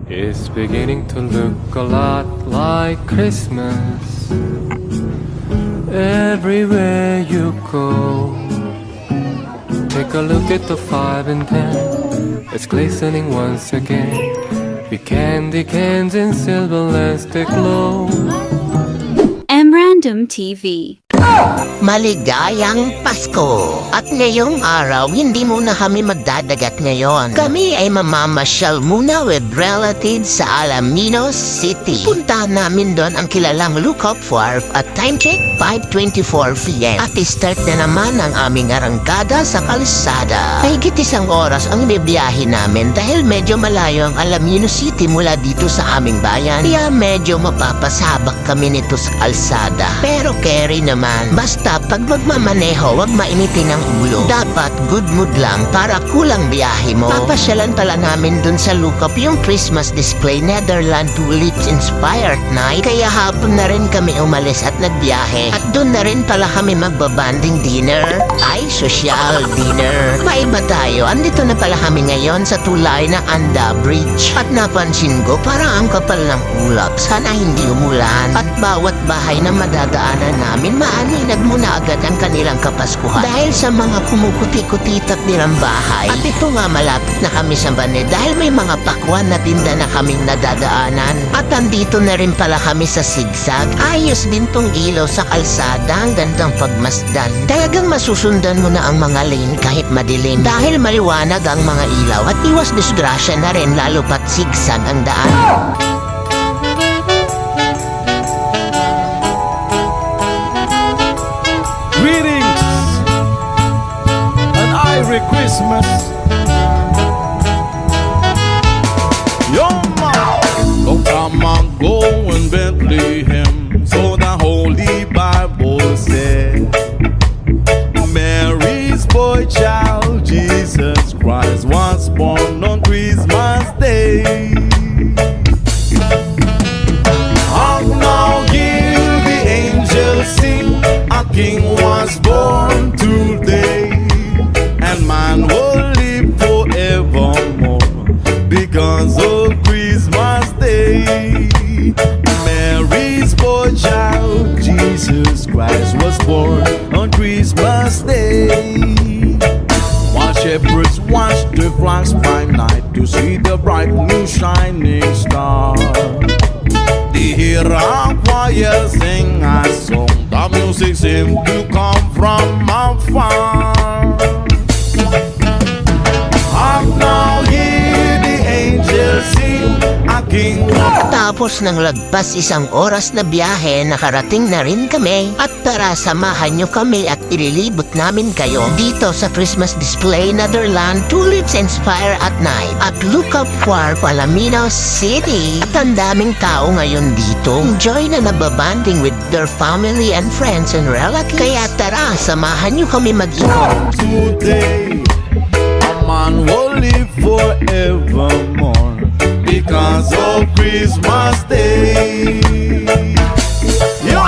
It's beginning to look a lot like Christmas everywhere you go. Take a look at the 5 and 10. It's glistening once again with candy cans and silver lamps that glow. Random TV. Maligayang Pasko! At ngayong araw, hindi muna kami magdadagat ngayon. Kami ay mamamasyal muna with relatives sa Alaminos City. Punta namin doon ang kilalang Lookout Wharf at time check 5:24 p.m. At start na naman ang aming arangkada sa kalsada. Mahigit isang oras ang ibibiyahe namin dahil medyo malayo ang Alaminos City mula dito sa aming bayan. Kaya medyo mapapasabak kami nito sa kalsada. Pero carry naman. Basta pag magmamaneho, wag mainitin ang ulo. Dapat good mood lang para kulang biyahe mo. Papasyalan pala namin dun sa Lookout yung Christmas display Netherland TULIPS inspired night. Kaya hapon na rin kami umalis at nagbiyahe. At dun na rin pala kami magbabanding dinner. Ay, social dinner. Maiba tayo. Andito na pala kami ngayon sa tulay na Anda Bridge. At napansin ko parang ang kapal ng ulap. Sana hindi umulan. At bawat bahay na madadaanan namin maaninag muna agad ang kanilang kapaskuhan dahil sa mga kumukuti-kutitat nilang bahay. At ito nga malapit na kami sa bane dahil may mga pakwan na tinda na kaming nadadaanan. At andito na rin pala kami sa zigzag. Ayos din tong ilaw sa kalsada, ang gandang pagmasdan. Talagang masusundan mo na ang mga lane kahit madilim dahil maliwanag ang mga ilaw at iwas disgrasya na rin lalo pat zigzag ang daan. Merry Christmas. Yo, ma, go come and go in Bethlehem. So the Holy Bible said, Mary's boy child, Jesus Christ, was born on Christmas Day. Hark now, hear the angels sing, a king was born today. And man will live forevermore because of Christmas Day. Mary's boy child, Jesus Christ, was born on Christmas Day. While shepherds watched the flocks by night to see the bright new shining star, they hear a choir sing a song. The music seemed to come from afar. Now hear the angels sing, a king. Tapos ng lagpas isang oras na biyahe, nakarating na rin kami. At para samahan nyo kami at ililibot namin kayo dito sa Christmas display Netherland TULIPS Inspire at Night at Lookout Wharf, Alaminos City. At ang daming tao ngayon dito. Enjoy na nababanding with their family and friends and relatives. Kaya tara, samahan nyo kami mag-ikot. Today man will live forevermore because of Christmas Day. Yo!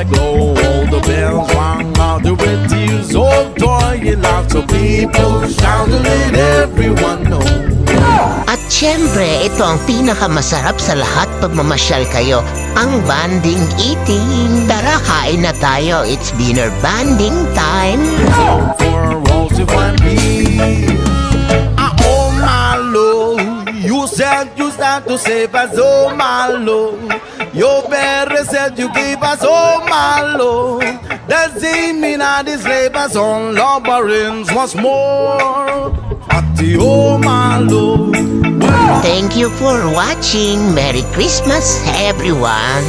All the bells rang out with tears of joy, and lots of people shouting and everyone know. At syempre, ito ang pinakamasarap sa lahat pag mamasyal kayo, ang banding eating. Tara, kain na tayo. It's dinner banding time. For rolls if I be, oh my Lord, you said you start to save us, oh my Lord. Your parents said you gave us, oh my Lord. That same mean I slave us on labyrinths once more. At the oh my Lord. Thank you for watching. Merry Christmas, everyone.